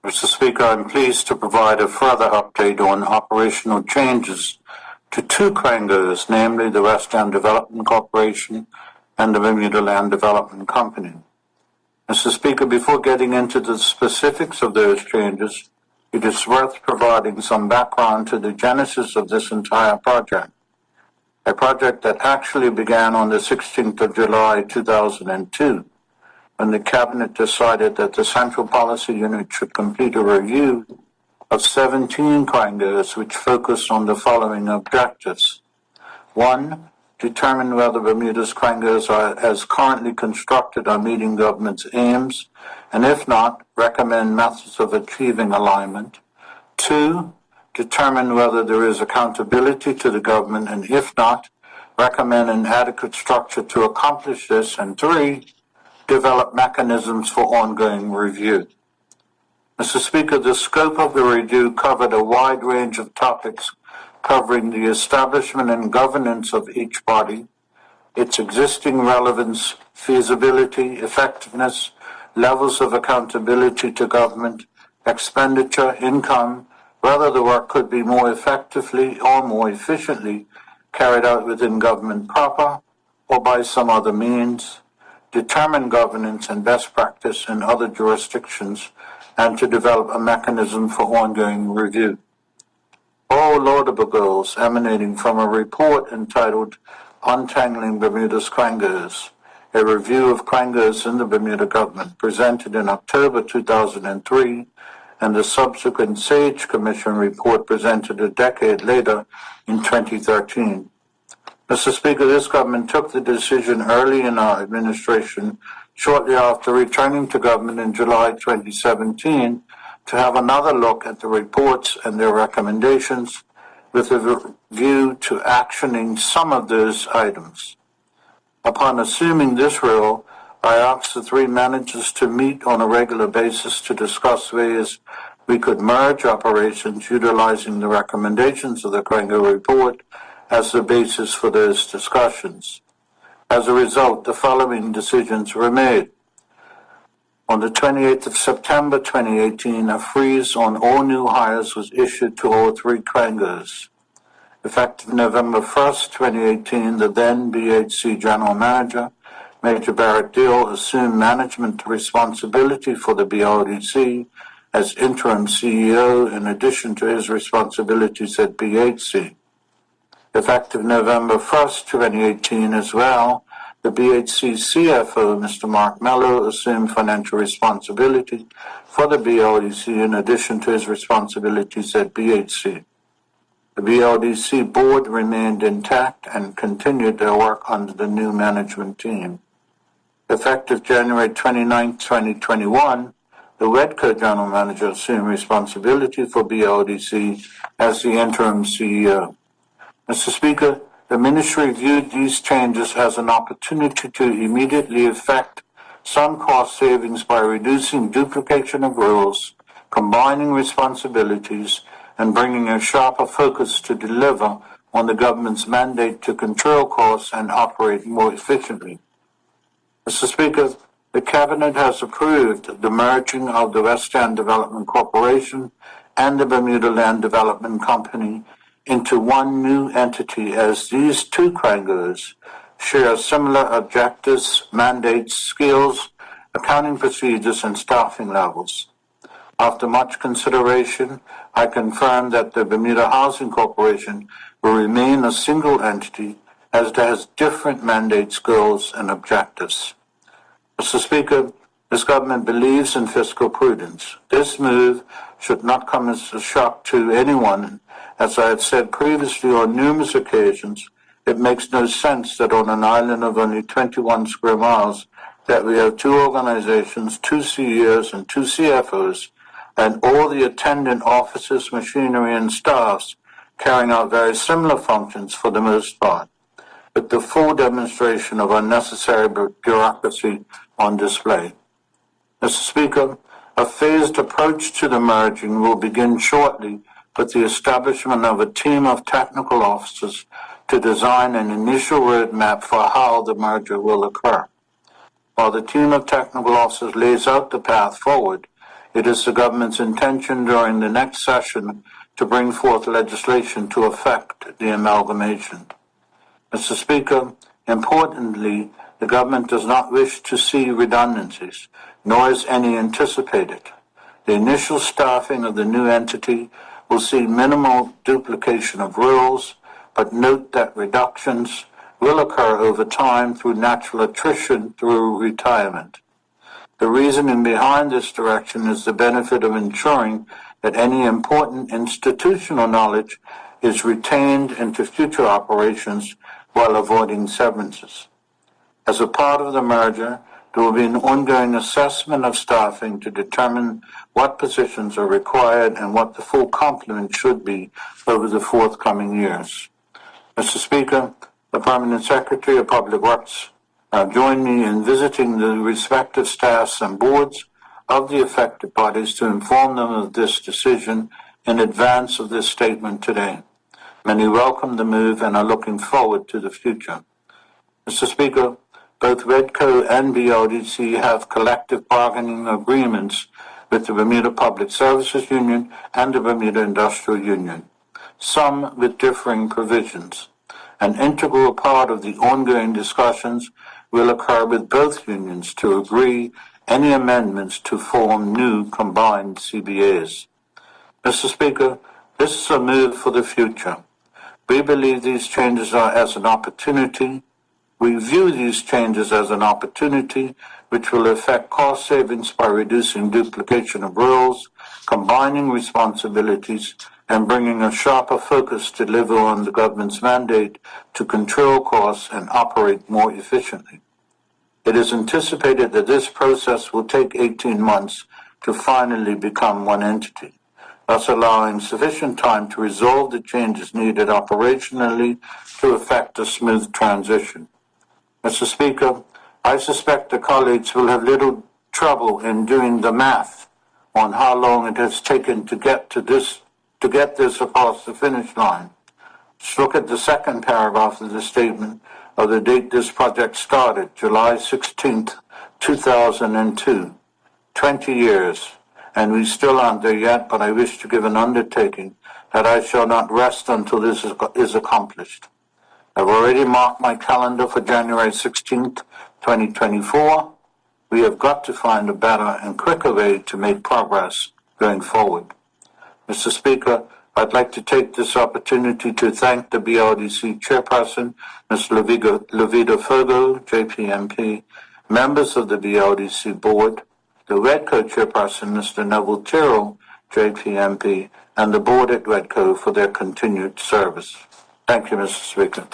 Mr. Speaker, I'm pleased to provide a further update on operational changes to two Quangos, namely the West End Development Corporation and the Bermuda Land Development Company. Mr. Speaker, before getting into the specifics of those changes, it is worth providing some background to the genesis of this entire project, a project that actually began on the 16th of July 2002, when the Cabinet decided that the Central Policy Unit should complete a review of 17 Quangos which focused on the following objectives. 1. Determine whether Bermuda's Quangos as currently constructed are meeting government's aims, and if not, recommend methods of achieving alignment. 2. Determine whether there is accountability to the government, and if not, recommend an adequate structure to accomplish this. And 3. Develop mechanisms for ongoing review. Mr. Speaker, the scope of the review covered a wide range of topics covering the establishment and governance of each body, its existing relevance, feasibility, effectiveness, levels of accountability to government, expenditure, income, whether the work could be more effectively or more efficiently carried out within government proper or by some other means, determine governance and best practice in other jurisdictions, and to develop a mechanism for ongoing review. All laudable goals emanating from a report entitled Untangling Bermuda's Quangos, a review of Quangos in the Bermuda government, presented in October 2003, and the subsequent SAGE Commission report presented a decade later in 2013. Mr. Speaker, this government took the decision early in our administration, shortly after returning to government in July 2017, to have another look at the reports and their recommendations with a view to actioning some of those items. Upon assuming this role, I asked the three managers to meet on a regular basis to discuss ways we could merge operations utilizing the recommendations of the Quango report as the basis for those discussions. As a result, the following decisions were made. On the 28th of September 2018, a freeze on all new hires was issued to all three Quangos. Effective November 1st, 2018, the then BHC General Manager, Major Barrett Deal, assumed management responsibility for the BLDC as interim CEO in addition to his responsibilities at BHC. Effective November 1st, 2018 as well, the BHC CFO, Mr. Mark Mello, assumed financial responsibility for the BLDC in addition to his responsibilities at BHC. The BLDC board remained intact and continued their work under the new management team. Effective January 29, 2021, the WEDCO General Manager assumed responsibility for BLDC as the interim CEO. Mr. Speaker, the Ministry viewed these changes as an opportunity to immediately effect some cost savings by reducing duplication of roles, combining responsibilities, and bringing a sharper focus to deliver on the government's mandate to control costs and operate more efficiently. Mr. Speaker, the Cabinet has approved the merging of the West End Development Corporation and the Bermuda Land Development Company into one new entity, as these two Quangos share similar objectives, mandates, skills, accounting procedures, and staffing levels. After much consideration, I confirm that the Bermuda Housing Corporation will remain a single entity as it has different mandates, goals, and objectives. Mr. Speaker, this government believes in fiscal prudence. This move should not come as a shock to anyone. As I have said previously on numerous occasions, it makes no sense that on an island of only 21 square miles that we have two organizations, two CEOs and two CFOs, and all the attendant offices, machinery, and staffs carrying out very similar functions for the most part, with the full demonstration of unnecessary bureaucracy on display. Mr. Speaker, a phased approach to the merging will begin shortly with the establishment of a team of technical officers to design an initial roadmap for how the merger will occur. While the team of technical officers lays out the path forward, It is the government's intention during the next session to bring forth legislation to effect the amalgamation. Mr. Speaker, importantly, the government does not wish to see redundancies, nor is any anticipated. The initial staffing of the new entity will see minimal duplication of roles, but note that reductions will occur over time through natural attrition through retirement. The reasoning behind this direction is the benefit of ensuring that any important institutional knowledge is retained into future operations while avoiding severances. As a part of the merger, there will be an ongoing assessment of staffing to determine what positions are required and what the full complement should be over the forthcoming years. Mr. Speaker, the Permanent Secretary of Public Works joined me in visiting the respective staffs and boards of the affected parties to inform them of this decision in advance of this statement today. Many welcome the move and are looking forward to the future. Mr. Speaker, both REDCO and BLDC have collective bargaining agreements with the Bermuda Public Services Union and the Bermuda Industrial Union, some with differing provisions. An integral part of the ongoing discussions will occur with both unions to agree any amendments to form new combined CBAs. Mr. Speaker, this is a move for the future. We believe these changes are as an opportunity. We view these changes as an opportunity which will affect cost savings by reducing duplication of roles, combining responsibilities, and bringing a sharper focus to deliver on the government's mandate to control costs and operate more efficiently. It is anticipated that this process will take 18 months to finally become one entity, thus allowing sufficient time to resolve the changes needed operationally to effect a smooth transition. Mr. Speaker, I suspect the colleagues will have little trouble in doing the math on how long it has taken to get this across the finish line. Just look at the second paragraph of the statement of the date this project started, July 16th, 2002. 20 years, and we still aren't there yet, but I wish to give an undertaking that I shall not rest until this is accomplished. I've already marked my calendar for January 16th, 2024. We have got to find a better and quicker way to make progress going forward. Mr. Speaker, I'd like to take this opportunity to thank the BLDC Chairperson, Ms. Levita Fogo, JPMP, members of the BLDC Board, the REDCO Chairperson, Mr. Neville Tyrrell, JPMP, and the Board at REDCO for their continued service. Thank you, Mr. Speaker.